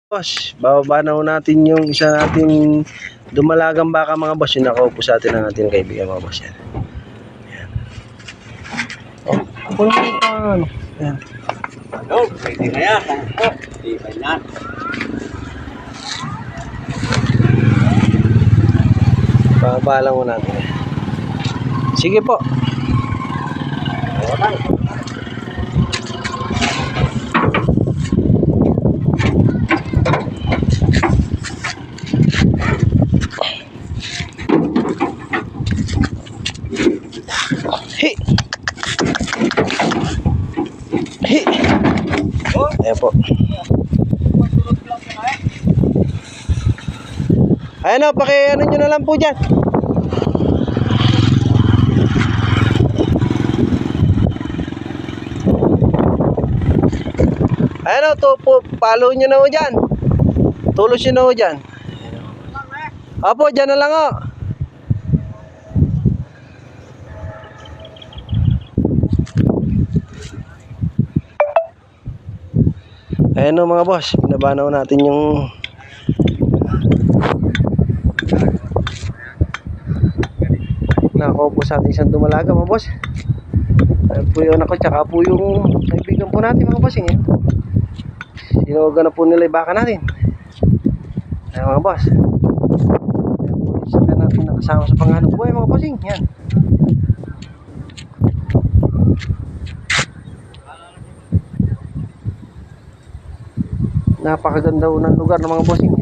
Boss, bababa na ho natin yung isa nating dumalagang baka mga boss. Yung nakaupo sa atin ng ating kaibigan mga boss. Yan. Yan. Oh, punta pa ano. Yan. Hello, pwede na yan. Hindi ba yan? Bababa lang ho natin. Sige po. Hi. Hi. Ayan po. Ayan o, ano nyo na lang po dyan. Ayan o, follow nyo na o dyan. Tulos nyo na o dyan. Apo, dyan na lang o. Ayan o mga boss, pinabanaw natin yung nakaupo sa ating isang dumalaga mga boss. Ayan po yun ako, tsaka po yung kaibigan po natin mga boss. Sinuwagan na po nila yung baka natin. Ayan mga boss. Ayan po yung saka natin nakasama sa panganong buhay mga bossing. Yan. Napakaganda ng lugar ng mga bossing.